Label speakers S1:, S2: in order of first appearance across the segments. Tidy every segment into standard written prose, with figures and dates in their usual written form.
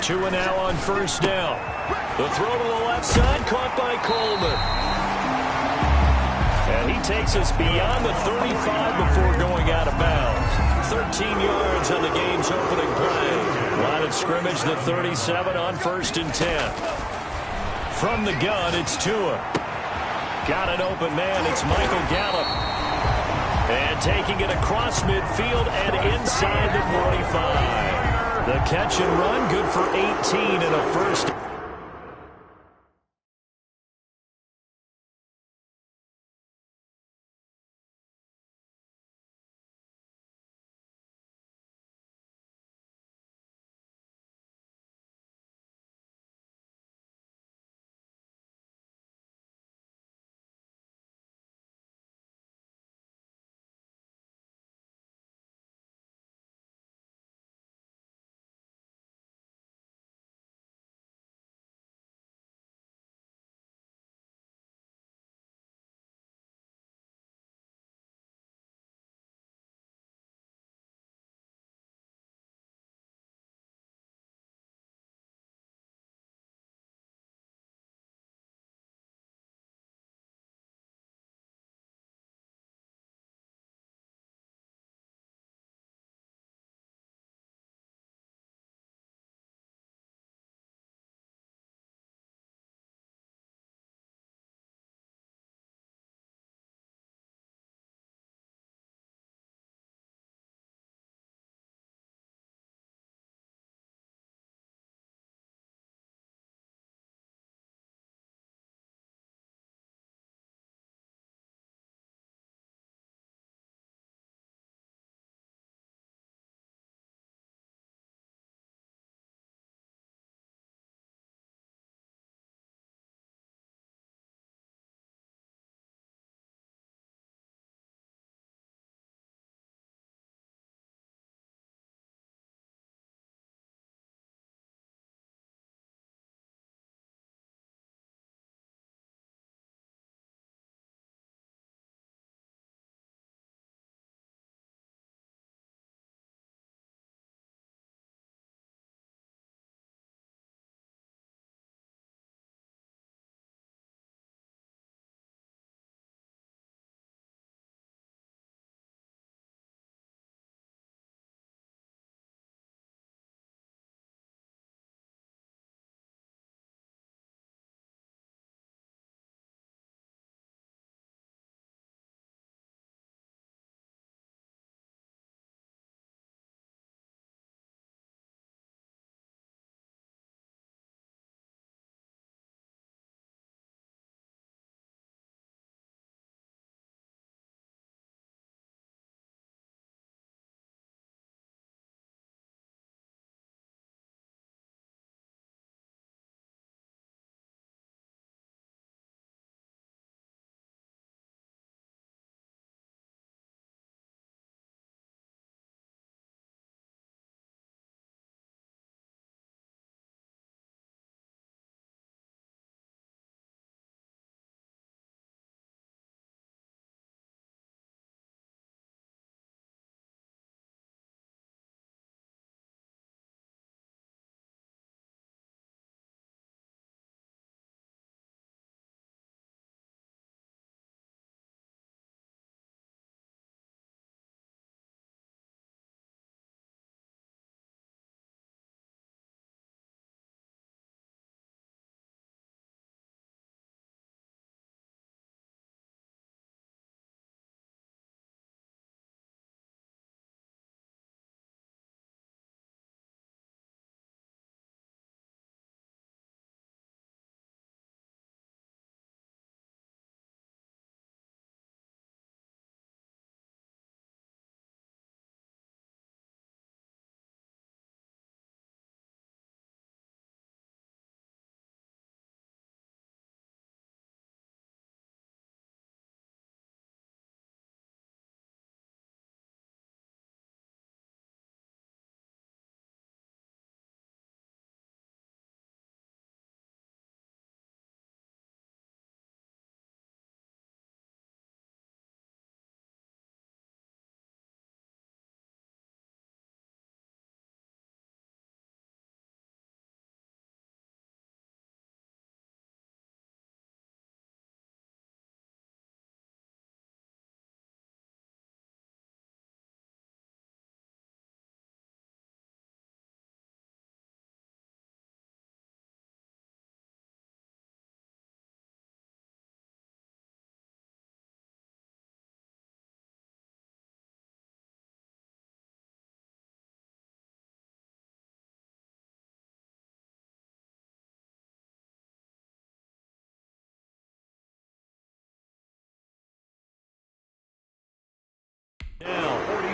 S1: 2 now on first down. The throw to the left side, caught by Coleman. And he takes us beyond the 35 before going out of bounds. 13 yards on the game's opening play. Line of scrimmage, the 37 on 1st and 10. From the gun, it's Tua. Got an open man, it's Michael Gallup. And taking it across midfield and inside the 45. The catch and run, good for 18 and a first.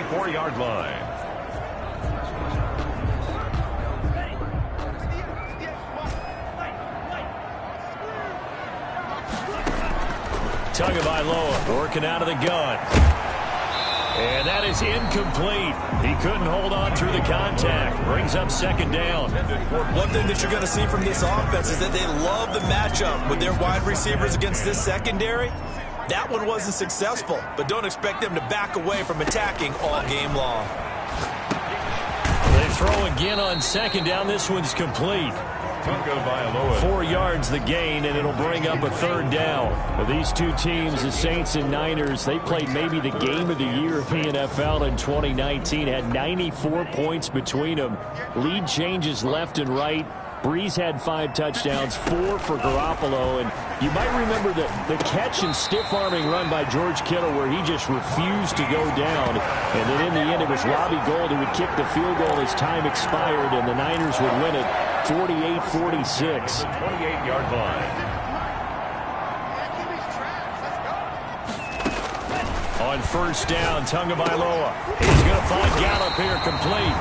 S2: 34-yard line.
S1: Tagovailoa working out of the gun. And that is incomplete. He couldn't hold on through the contact. Brings up second down.
S3: One thing that you're going to see from this offense is that they love the matchup with their wide receivers against this secondary. That one wasn't successful, but don't expect them to back away from attacking all game long.
S1: They throw again on second down. This one's complete. 4 yards the gain, and it'll bring up a third down. But these two teams, the Saints and Niners, they played maybe the game of the year in the NFL in 2019. Had 94 points between them. Lead changes left and right. Breeze had 5 touchdowns, 4 for Garoppolo. And you might remember the catch and stiff-arming run by George Kittle where he just refused to go down. And then in the end, it was Robbie Gould who would kick the field goal as time expired, and the Niners would win it 48-46.
S2: 28-yard line.
S1: On first down, Tagovailoa. He's going to find Gallup here complete.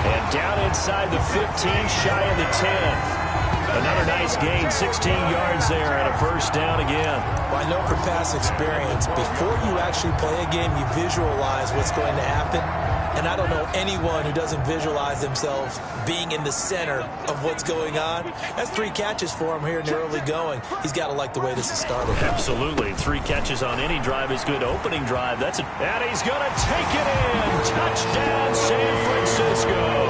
S1: And down inside the 15, shy of the 10. Another nice gain, 16 yards there, and a first down again.
S3: Well, I know from past experience, before you actually play a game, you visualize what's going to happen. And I don't know anyone who doesn't visualize themselves being in the center of what's going on. That's 3 catches for him here in the early going. He's got to like the way this is started.
S1: Absolutely. 3 catches on any drive is good. Opening drive, and he's going to take it in. Touchdown, San Francisco.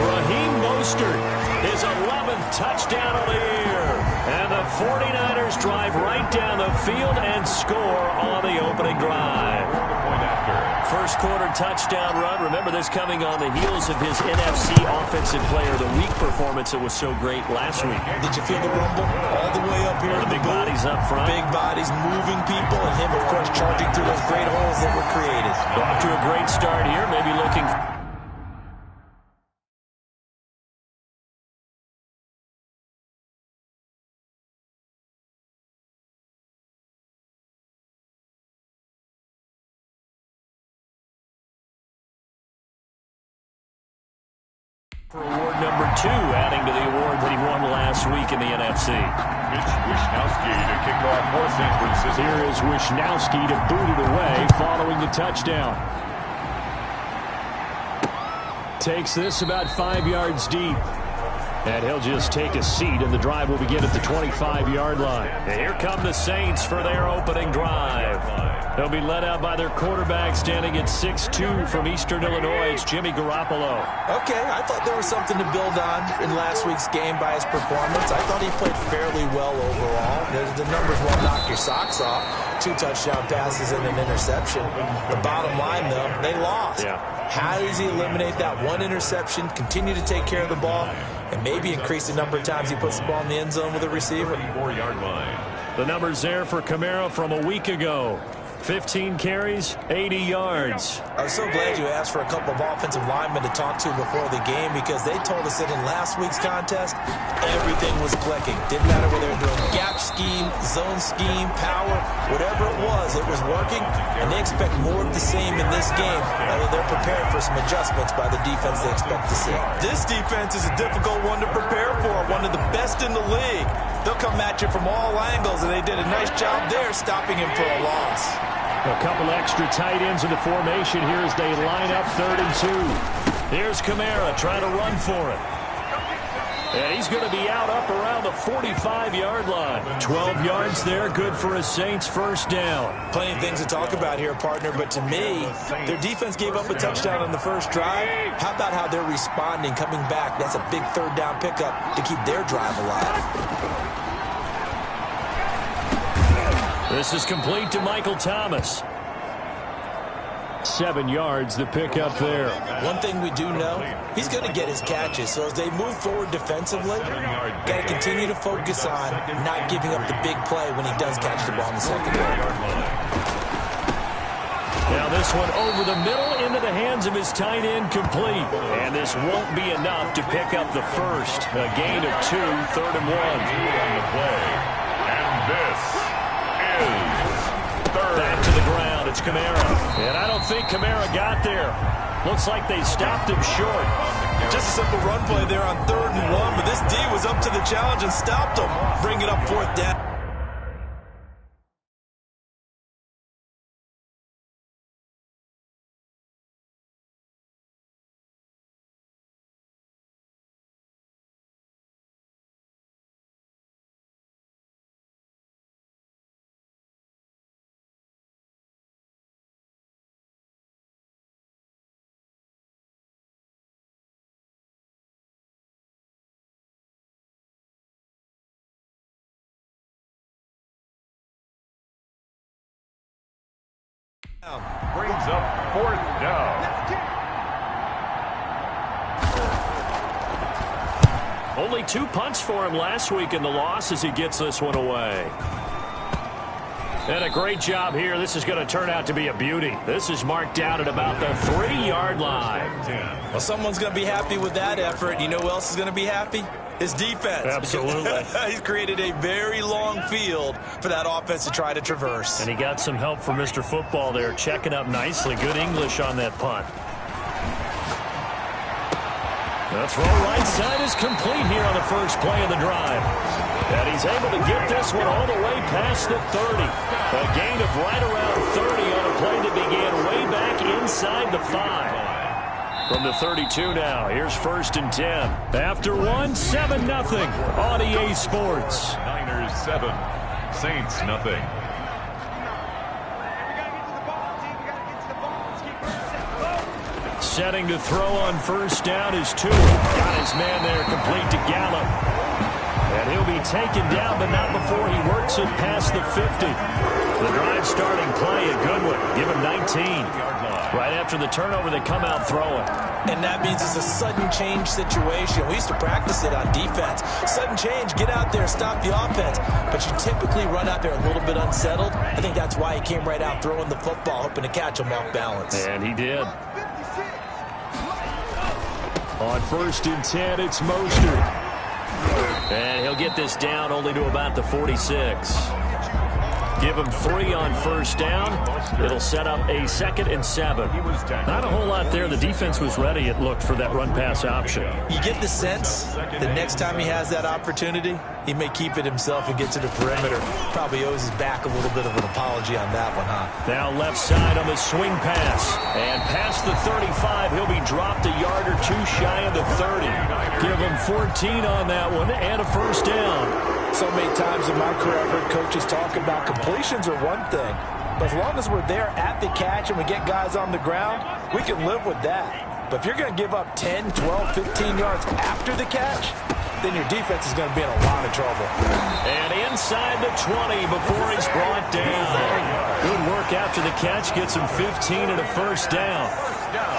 S1: Raheem Mostert, his 11th touchdown of the year. And the 49ers drive right down the field and score on the opening drive. First quarter touchdown run. Remember this coming on the heels of his NFC Offensive Player of the Week performance that was so great last week.
S3: Did you feel the rumble all the way up here?
S1: The big bodies up front.
S3: Big bodies moving people, and him, of course, charging through those great holes that were created.
S1: Off to a great start here. Maybe looking for award number 2, adding to the award that he won last week in the NFC.
S2: It's Wisnowski to kick off for San Francisco.
S1: Here is Wisnowski to boot it away following the touchdown. Takes this about 5 yards deep. And he'll just take a seat, and the drive will begin at the 25-yard line. And here come the Saints for their opening drive. They'll be led out by their quarterback standing at 6'2" from Eastern Illinois. It's Jimmy Garoppolo.
S3: Okay, I thought there was something to build on in last week's game by his performance. I thought he played fairly well overall. The numbers won't knock your socks off. 2 touchdown passes and an interception. The bottom line, though, they lost.
S1: Yeah. How
S3: does he eliminate that one interception, continue to take care of the ball, and maybe increase the number of times he puts the ball in the end zone with a receiver?
S2: 4-yard line.
S1: The numbers there for Kamara from a week ago. 15 carries, 80 yards.
S3: I was so glad you asked for a couple of offensive linemen to talk to before the game, because they told us that in last week's contest, everything was clicking. Didn't matter whether they were doing gap scheme, zone scheme, power, whatever it was working, and they expect more of the same in this game. Although they're prepared for some adjustments by the defense they expect to see. This defense is a difficult one to prepare for, one of the best in the league. They'll come at you from all angles, and they did a nice job there stopping him for a loss.
S1: A couple extra tight ends in the formation here as they line up 3rd and 2. Here's Kamara trying to run for it. And he's going to be out up around the 45-yard line. 12 yards there, good for a Saints first down.
S3: Plenty of things to talk about here, partner, but to me, their defense gave up a touchdown on the first drive. How about how they're responding, coming back? That's a big 3rd down pickup to keep their drive alive.
S1: This is complete to Michael Thomas. 7 yards, the pickup there.
S3: One thing we do know, he's going to get his catches. So as they move forward defensively, got to continue to focus on not giving up the big play when he does catch the ball in the secondary.
S1: Now this one over the middle into the hands of his tight end, complete. And this won't be enough to pick up the first. A gain of 2, 3rd and 1.
S2: On the play. And this is 3rd.
S1: Back to the ground. It's Kamara. And I don't think Kamara got there. Looks like they stopped him short.
S3: Just a simple run play there on 3rd and 1, but this D was up to the challenge and stopped him. Bring it up 4th down.
S2: Brings up 4th down.
S1: Only 2 punts for him last week in the loss as he gets this one away. And a great job here. This is going to turn out to be a beauty. This is marked out at about the 3-yard line.
S3: Well, someone's going to be happy with that effort. You know who else is going to be happy? His defense.
S1: Absolutely.
S3: He's created a very long field for that offense to try to traverse.
S1: And he got some help from Mr. Football there, checking up nicely. Good English on that punt. The throw right side is complete here on the first play of the drive. And he's able to get this one all the way past the 30. A gain of right around 30 on a play that began way back inside the 5. From the 32 now, here's 1st and 10. After 1, 7-0 on EA Sports.
S2: Niners 7, Saints nothing.
S1: Setting to throw on 1st down is Tua. Got his man there complete to Gallup. And he'll be taken down, but not before he works it past the 50. The drive starting play, a good one. Give him 19. Right after the turnover, they come out throwing.
S3: And that means it's a sudden change situation. We used to practice it on defense. Sudden change, get out there, stop the offense. But you typically run out there a little bit unsettled. I think that's why he came right out throwing the football, hoping to catch him off balance.
S1: And he did. On 1st and 10, it's Mostert. And he'll get this down only to about the 46. Give him 3 on 1st down. It'll set up a 2nd and 7. Not a whole lot there. The defense was ready, it looked, for that run-pass option.
S3: You get the sense that next time he has that opportunity, he may keep it himself and get to the perimeter. Probably owes his back a little bit of an apology on that one, huh?
S1: Now left side on the swing pass. And past the 35, he'll be dropped a yard or 2 shy of the 30. Give him 14 on that one and a 1st down.
S3: So many times in my career, I've heard coaches talk about completions are one thing. But as long as we're there at the catch and we get guys on the ground, we can live with that. But if you're going to give up 10, 12, 15 yards after the catch, then your defense is going to be in a lot of trouble.
S1: And inside the 20 before he's brought down. Good work after the catch. Gets him 15 and a 1st down.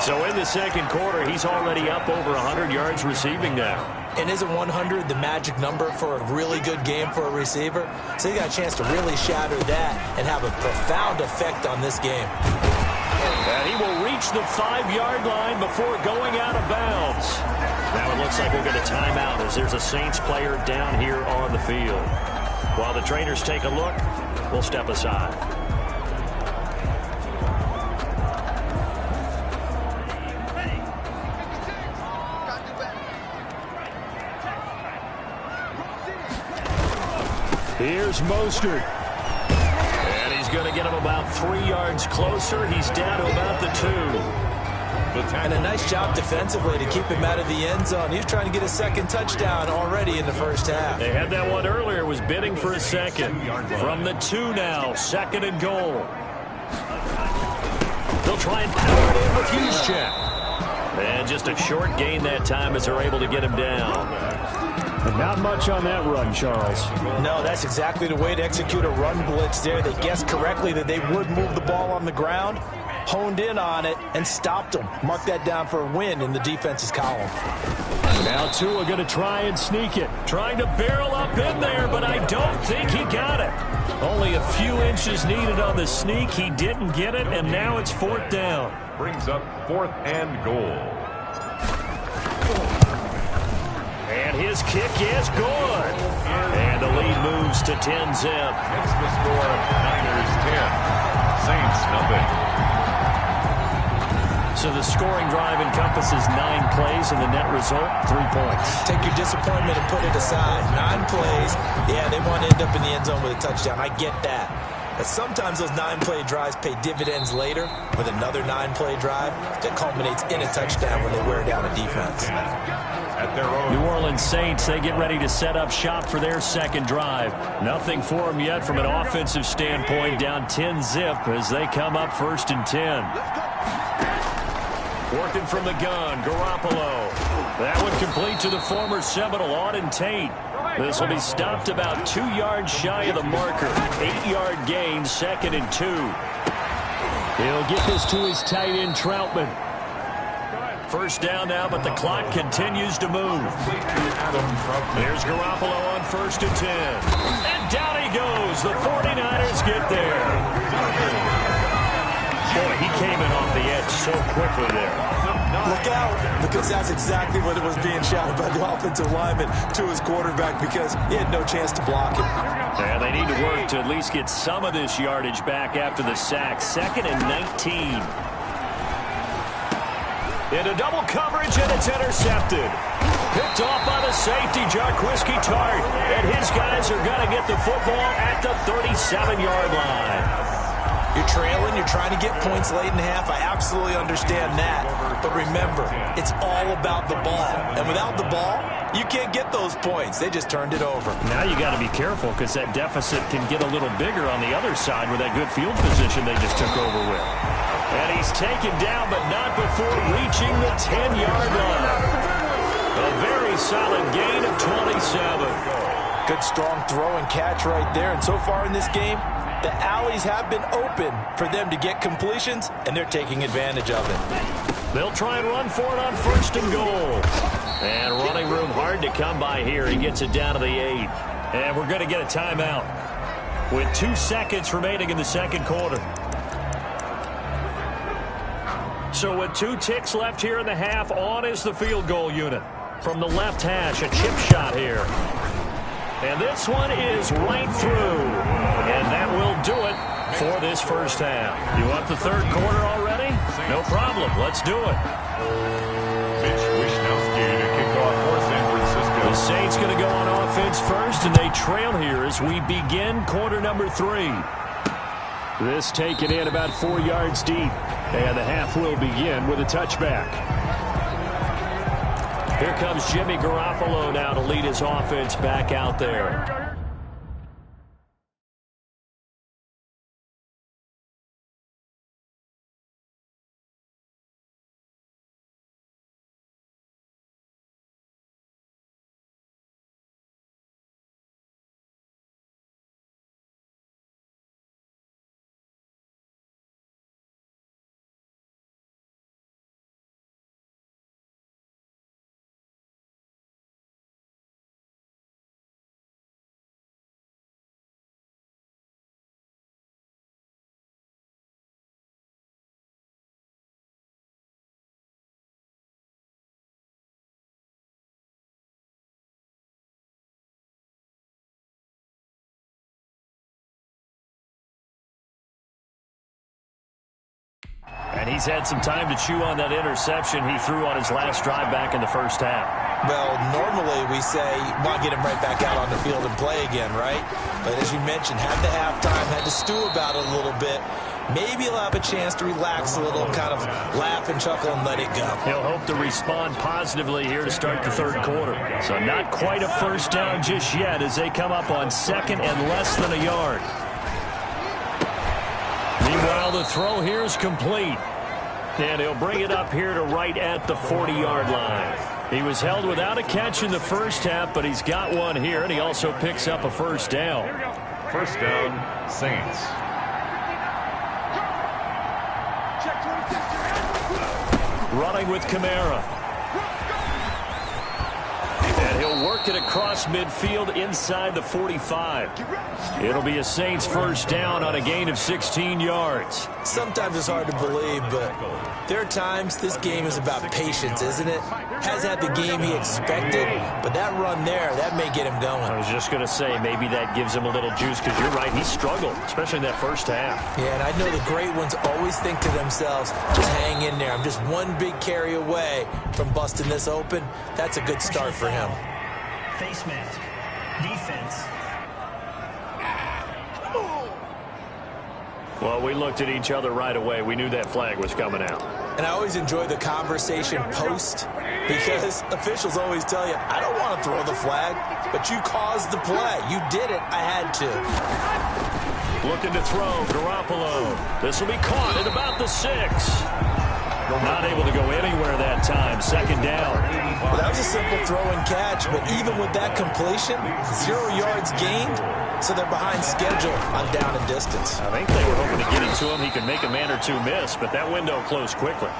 S1: So in the 2nd quarter, he's already up over 100 yards receiving now.
S3: And isn't 100 the magic number for a really good game for a receiver? So he got a chance to really shatter that and have a profound effect on this game.
S1: And he will reach the 5-yard line before going out of bounds. Now it looks like we'll get a timeout as there's a Saints player down here on the field. While the trainers take a look, we'll step aside. Here's Mostert. And he's going to get him about 3 yards closer. He's down to about the 2.
S3: And a nice job defensively to keep him out of the end zone. He was trying to get a 2nd touchdown already in the 1st half.
S1: They had that one earlier, was bidding for a 2nd. From the 2 now, 2nd and goal. They'll try and power it in with Juszczyk. And just a short gain that time as they're able to get him down. And not much on that run, Charles.
S3: No, that's exactly the way to execute a run blitz there. They guessed correctly that they would move the ball on the ground, honed in on it, and stopped them. Mark that down for a win in the defense's column.
S1: Now Tua going to try and sneak it. Trying to barrel up in there, but I don't think he got it. Only a few inches needed on the sneak. He didn't get it, and now it's 4th down.
S2: Brings up 4th and goal.
S1: And his kick is good. And the lead moves to 10-zip.
S2: Makes the score Niners 10, Saints, nothing.
S1: So the scoring drive encompasses 9 plays, and the net result, 3 points.
S3: Take your disappointment and put it aside. 9 plays. Yeah, they want to end up in the end zone with a touchdown. I get that. But sometimes those 9-play drives pay dividends later with another 9-play drive that culminates in a touchdown when they wear down a defense.
S2: At their own.
S1: New Orleans Saints, they get ready to set up shop for their second drive. Nothing for them yet from an offensive standpoint, down 10-zip as they come up 1st and 10. Working from the gun, Garoppolo. That one complete to the former Seminole, Auden Tate. This will be stopped about 2 yards shy of the marker. 8-yard gain, 2nd and 2. He'll get this to his tight end, Troutman. First down now, but the clock continues to move. There's Garoppolo on 1st and 10. And down he goes. The 49ers get there. Boy, he came in off the edge so quickly there.
S3: Look out, because that's exactly what it was being shouted by the offensive lineman to his quarterback, because he had no chance to block it.
S1: Yeah, they need to work to at least get some of this yardage back after the sack. 2nd and 19. Into double coverage, and it's intercepted. Picked off by the safety, Jarquiski Tart. And his guys are going to get the football at the 37-yard line.
S3: You're trailing, you're trying to get points late in the half. I absolutely understand that. But remember, it's all about the ball. And without the ball, you can't get those points. They just turned it over.
S1: Now you got to be careful because that deficit can get a little bigger on the other side with that good field position they just took over with. And he's taken down, but not before reaching the 10-yard line. A very solid gain of 27.
S3: Good strong throw and catch right there. And so far in this game, the alleys have been open for them to get completions, and they're taking advantage of it.
S1: They'll try and run for it on 1st and goal. And running room hard to come by here. He gets it down to the 8. And we're going to get a timeout with 2 seconds remaining in the second quarter. So with 2 ticks left here in the half, on is the field goal unit. From the left hash, a chip shot here. And this one is right through. And that will do it for this first half. You want the third quarter already? No problem. Let's do it.
S2: Mitch Wishnowsky to kick off for San Francisco.
S1: The Saints going to go on offense first, and they trail here as we begin quarter number 3. This taken in about 4 yards deep. And the half will begin with a touchback. Here comes Jimmy Garoppolo now to lead his offense back out there. And he's had some time to chew on that interception he threw on his last drive back in the first half.
S3: Well, normally we say, want to get him right back out on the field and play again, right? But as you mentioned, had the halftime, had to stew about it a little bit. Maybe he'll have a chance to relax a little, kind of laugh and chuckle and let it go.
S1: He'll hope to respond positively here to start the third quarter. So not quite a first down just yet as they come up on 2nd and less than a yard. Meanwhile, the throw here is complete. And he'll bring it up here to right at the 40-yard line. He was held without a catch in the first half, but he's got one here, and he also picks up a first down.
S2: First down, Saints.
S1: Running with Kamara. And he'll They'll work it across midfield inside the 45. It'll be a Saints first down on a gain of 16 yards.
S3: Sometimes it's hard to believe, but there are times this game is about patience, isn't it? Hasn't had the game he expected, but that run there, that may get him going.
S1: I was just going to say, maybe that gives him a little juice, because you're right, he struggled, especially in that first half.
S3: Yeah, and I know the great ones always think to themselves, just hang in there. I'm just one big carry away from busting this open. That's a good start for him.
S4: Face mask. Defense.
S1: Well, we looked at each other right away. We knew that flag was coming out.
S3: And I always enjoy the conversation post, because officials always tell you, I don't want to throw the flag, but you caused the play. You did it. I had to.
S1: Looking to throw, Garoppolo. This will be caught at about the 6. Not able to go anywhere that time. Second down.
S3: Well, that was a simple throw and catch, but even with that completion, 0 yards gained, so they're behind schedule on down and distance.
S1: I think they were hoping to get it to him. He could make a man or two miss, but that window closed quickly.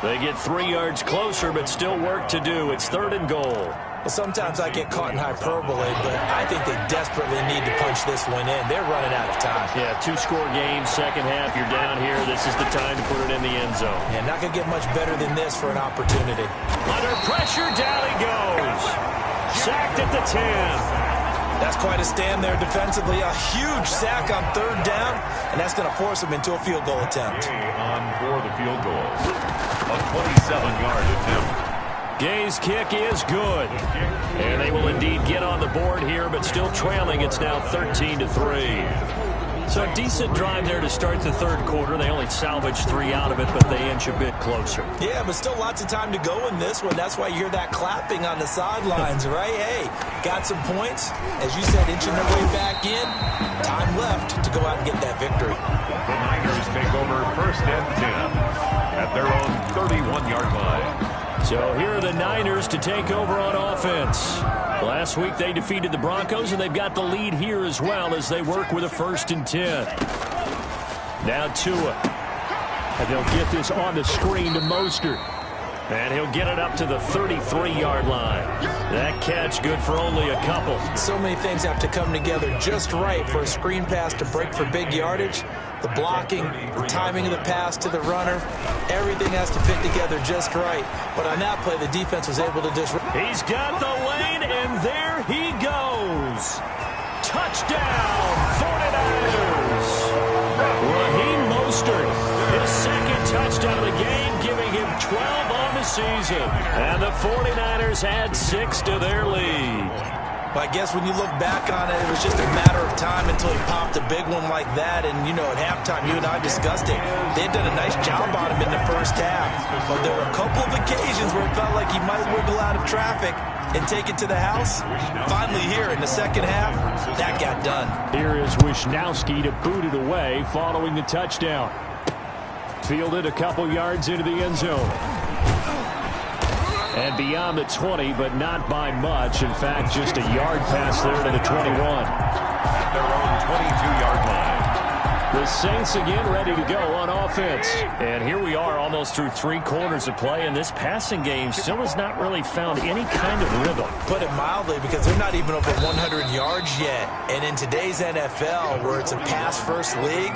S1: They get 3 yards closer, but still work to do. It's 3rd and goal.
S3: Well, sometimes I get caught in hyperbole, but I think they desperately need to punch this one in. They're running out of time.
S1: Yeah, 2-score game, second half. You're down here. This is the time to put it in the end zone.
S3: Yeah, not going to get much better than this for an opportunity.
S1: Under pressure, down he goes. Sacked at the 10.
S3: That's quite a stand there defensively. A huge sack on 3rd down, and that's going to force him into a field goal attempt.
S2: On for the field goal. A 27-yard attempt.
S1: Gay's kick is good. And they will indeed get on the board here, but still trailing. It's now 13-3. So a decent drive there to start the 3rd quarter. They only salvaged 3 out of it, but they inch a bit closer.
S3: Yeah, but still lots of time to go in this one. That's why you hear that clapping on the sidelines, right? Hey, got some points. As you said, inching their way back in. Time left to go out and get that victory.
S2: The Niners take over 1st and 10 at their own 31-yard line.
S1: So here are the Niners to take over on offense. Last week they defeated the Broncos, and they've got the lead here as well as they work with a 1st and 10. Now Tua. And they'll get this on the screen to Mostert. And he'll get it up to the 33-yard line. That catch good for only a couple.
S3: So many things have to come together just right for a screen pass to break for big yardage. The blocking, the timing of the pass to the runner, everything has to fit together just right. But on that play, the defense was able to disrupt.
S1: He's got the lane, and there he goes. Touchdown, 49ers. Raheem Mostert, his 2nd touchdown of the game, giving him 12 on the season. And the 49ers add 6 to their lead.
S3: But I guess when you look back on it, it was just a matter of time until he popped a big one like that. And, you know, at halftime, you and I discussed it. They had done a nice job on him in the first half. But there were a couple of occasions where it felt like he might wiggle out of traffic and take it to the house. Finally here in the second half, that got done.
S1: Here is Wisnowski to boot it away following the touchdown. Fielded a couple yards into the end zone. And beyond the 20, but not by much. In fact, just a yard pass there to the 21.
S2: At their own 22-yard line.
S1: The Saints again ready to go on offense. And here we are almost through 3 quarters of play, and this passing game still has not really found any kind of rhythm.
S3: Put it mildly, because they're not even over 100 yards yet. And in today's NFL, where it's a pass-first league,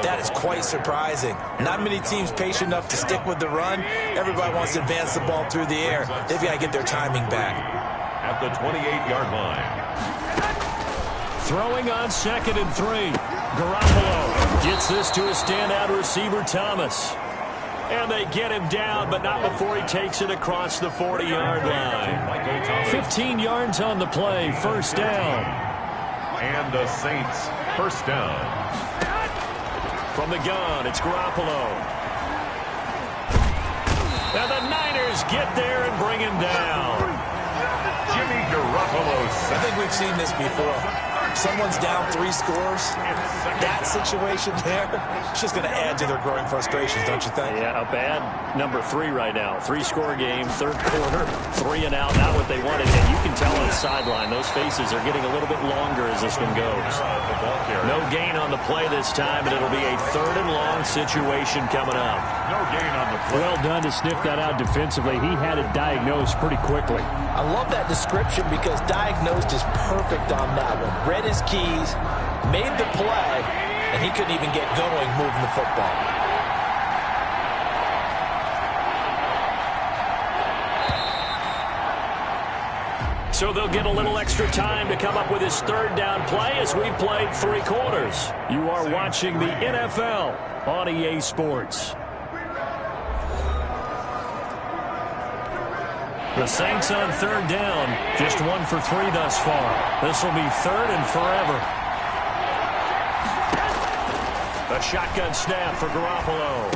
S3: that is quite surprising. Not many teams patient enough to stick with the run. Everybody wants to advance the ball through the air. They've got to get their timing back.
S2: At the 28-yard line.
S1: Throwing on 2nd and 3. Garoppolo gets this to a standout receiver, Thomas. And they get him down, but not before he takes it across the 40-yard line. 15 yards on the play, 1st down.
S2: And the Saints, 1st down.
S1: From the gun, it's Garoppolo. And the Niners get there and bring him down.
S2: Jimmy Garoppolo.
S3: I think we've seen this before. Someone's down 3 scores. That situation there, it's just going to add to their growing frustrations, don't you think?
S1: Yeah, a bad number 3 right now. 3-score game, 3rd quarter, 3 and out, not what they wanted. And you can tell on the sideline, those faces are getting a little bit longer as this one goes. No gain on the play this time, and it'll be a 3rd and long situation coming up.
S2: No gain on the play.
S5: Well done to sniff that out defensively. He had it diagnosed pretty quickly.
S3: I love that description because diagnosed is perfect on that one. Read his keys, made the play, and he couldn't even get going moving the football.
S1: So they'll get a little extra time to come up with his third down play as we've played 3 quarters. You are watching the NFL on EA Sports. The Saints on third down, just 1 for 3 thus far. This will be third and forever. A shotgun snap for Garoppolo.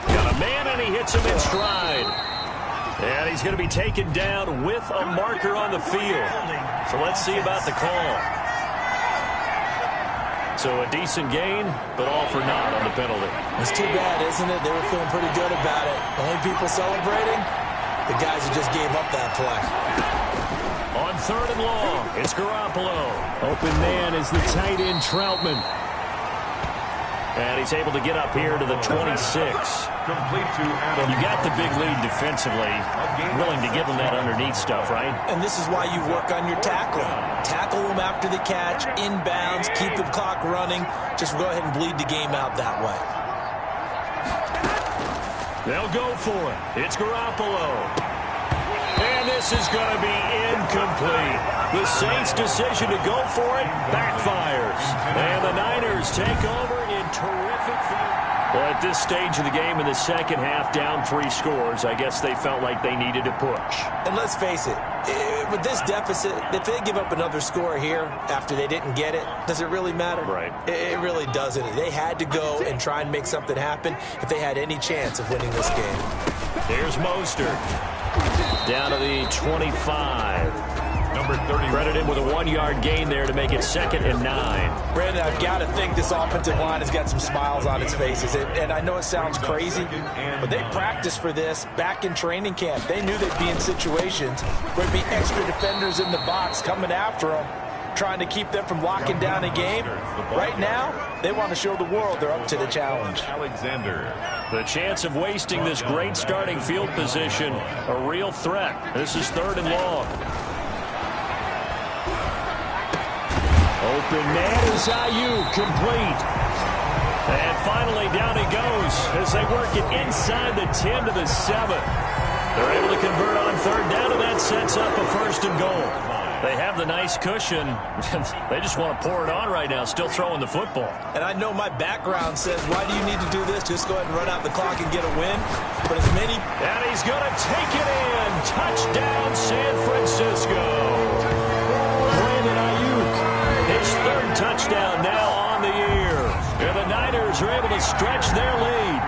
S1: Got a man and he hits him in stride. And he's going to be taken down with a marker on the field. So let's see about the call. So a decent gain, but all for naught on the penalty.
S3: It's too bad, isn't it? They were feeling pretty good about it. The only people celebrating, the guys who just gave up that play.
S1: On third and long, it's Garoppolo.
S5: Open man is the tight end Troutman.
S1: And he's able to get up here to the 26.
S2: Complete to Adam.
S1: You got the big lead defensively. Willing to give them that underneath stuff, right?
S3: And this is why you work on your tackling. Tackle them after the catch, inbounds, keep the clock running. Just go ahead and bleed the game out that way.
S1: They'll go for it. It's Garoppolo. And this is going to be incomplete. The Saints' decision to go for it backfires. And the Niners take over in terrific field. Well, at this stage of the game in the second half, down 3 scores, I guess they felt like they needed to push.
S3: And let's face it, with this deficit, if they give up another score here after they didn't get it, does it really matter?
S1: Right.
S3: It really doesn't. They had to go and try and make something happen if they had any chance of winning this game.
S1: Here's Mostert. Down to the 25.
S2: Number 30.
S1: Credit him with a 1-yard gain there to make it 2nd and 9.
S3: Brandon, I've got to think this offensive line has got some smiles on its faces. And I know it sounds crazy, but they practiced for this back in training camp. They knew they'd be in situations where there'd be extra defenders in the box coming after them, trying to keep them from locking down a game. Right now, they want to show the world they're up to the challenge.
S2: Alexander.
S1: The chance of wasting this great starting field position, a real threat. This is 3rd and long.
S5: Open man is Ayuk, complete.
S1: And finally, down he goes as they work it inside the 10 to the 7. They're able to convert on 3rd down, and that sets up a 1st and goal. They have the nice cushion. They just want to pour it on right now, still throwing the football.
S3: And I know my background says, why do you need to do this? Just go ahead and run out the clock and get a win. But as many...
S1: And he's going to take it in. Touchdown, San Francisco. Brandon Ayuk, his 3rd touchdown now on the year. And the Niners are able to stretch their lead.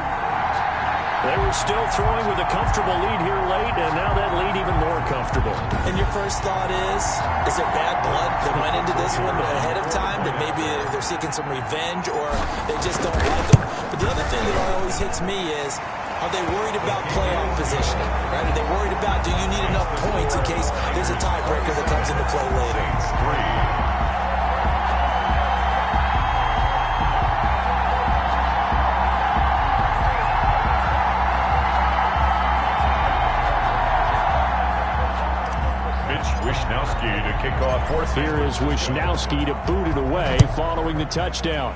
S1: They were still throwing with a comfortable lead here late, and now that lead even more comfortable.
S3: And your first thought is there bad blood that went into this one ahead of time, that maybe they're seeking some revenge or they just don't like them? But the other thing that always hits me is, are they worried about playoff positioning? Right? Are they worried about, do you need enough points in case there's a tiebreaker that comes into play later?
S2: To kick off 4th.
S5: Here is Wisnowski to boot it away following the touchdown.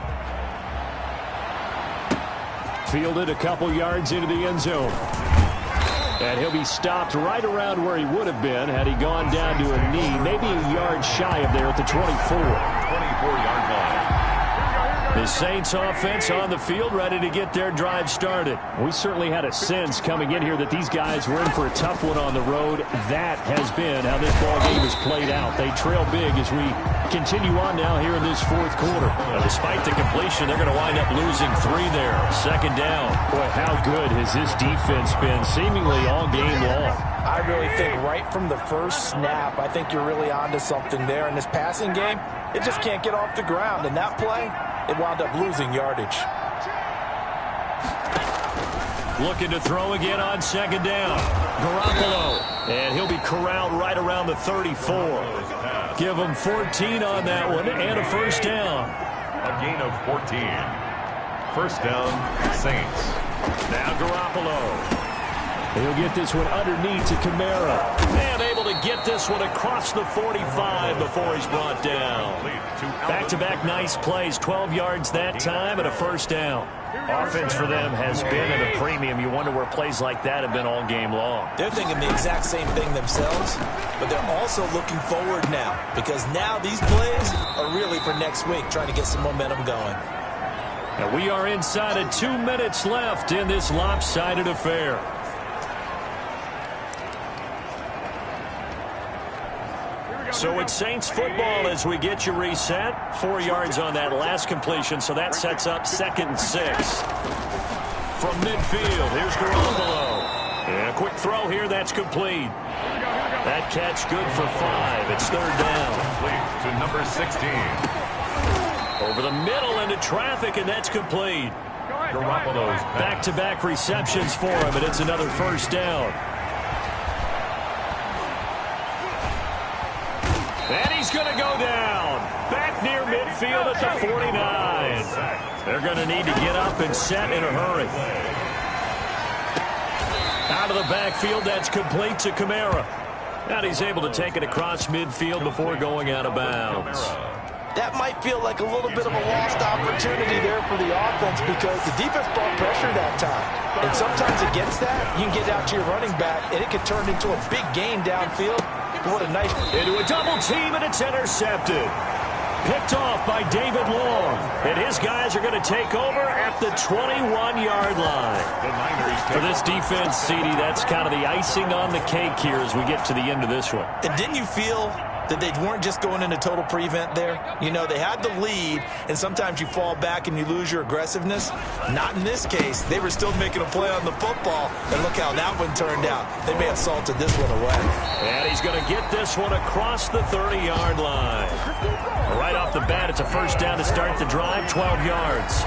S5: Fielded a couple yards into the end zone. And he'll be stopped right around where he would have been had he gone down to a knee, maybe a yard shy of there at the 24.
S2: 24-yard line.
S1: The Saints offense on the field, ready to get their drive started.
S5: We certainly had a sense coming in here that these guys were in for a tough one on the road. That has been how this ball game has played out. They trail big as we continue on now here in this 4th quarter.
S1: Now, despite the completion, they're going to wind up losing 3 there. 2nd down.
S5: Boy, how good has this defense been seemingly all game long?
S3: I really think right from the first snap, I think you're really onto something there. In this passing game, it just can't get off the ground. And that play, it wound up losing yardage.
S1: Looking to throw again on 2nd down. Garoppolo. And he'll be corralled right around the 34. Give him 14 on that one and a 1st down.
S2: A gain of 14. first down, Saints.
S1: Now Garoppolo.
S5: He'll get this one underneath to Kamara.
S1: And able to get this one across the 45 before he's brought down. Back-to-back nice plays, 12 yards that time and a first down. Offense for them has been at a premium. You wonder where plays like that have been all game long.
S3: They're thinking the exact same thing themselves, but they're also looking forward now because now these plays are really for next week, trying to get some momentum going.
S5: And we are inside of 2 minutes left in this lopsided affair.
S1: So it's Saints football as we get you reset. 4 yards on that last completion, so that sets up 2nd and 6. From midfield, here's Garoppolo. And a quick throw here, that's complete. That catch good for 5. It's 3rd down.
S2: To number 16.
S1: Over the middle into traffic, and that's complete.
S2: Garoppolo's
S1: back-to-back receptions for him, and it's another first down. And he's going to go down. Back near midfield at the 49. They're going to need to get up and set in a hurry. Out of the backfield, that's complete to Kamara. And he's able to take it across midfield before going out of bounds.
S3: That might feel like a little bit of a lost opportunity there for the offense because the defense brought pressure that time. And sometimes against that, you can get out to your running back, and it can turn into a big gain downfield. What a nice...
S1: Into a double team, and it's intercepted. Picked off by David Long. And his guys are going to take over at the 21-yard line. For this defense, CD, that's kind of the icing on the cake here as we get to the end of this one.
S3: And didn't you feel that they weren't just going into total prevent there? You know, they had the lead, and sometimes you fall back and you lose your aggressiveness. Not in this case. They were still making a play on the football, and look how that one turned out. They may have salted this one away.
S1: And he's going to get this one across the 30-yard line. Right off the bat, it's a first down to start the drive, 12 yards.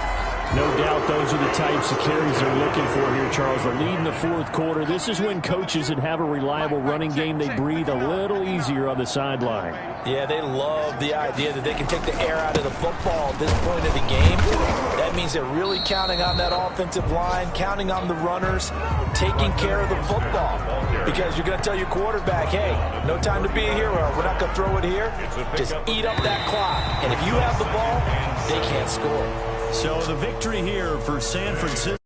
S5: No doubt those are the types of carries they're looking for here, Charles. The lead in the 4th quarter. This is when coaches that have a reliable running game, they breathe a little easier on the sideline.
S3: Yeah, they love the idea that they can take the air out of the football at this point of the game. That means they're really counting on that offensive line, counting on the runners, taking care of the football. Because you're going to tell your quarterback, hey, no time to be a hero. We're not going to throw it here. Just eat up that clock. And if you have the ball, they can't score.
S1: So the victory here for San Francisco.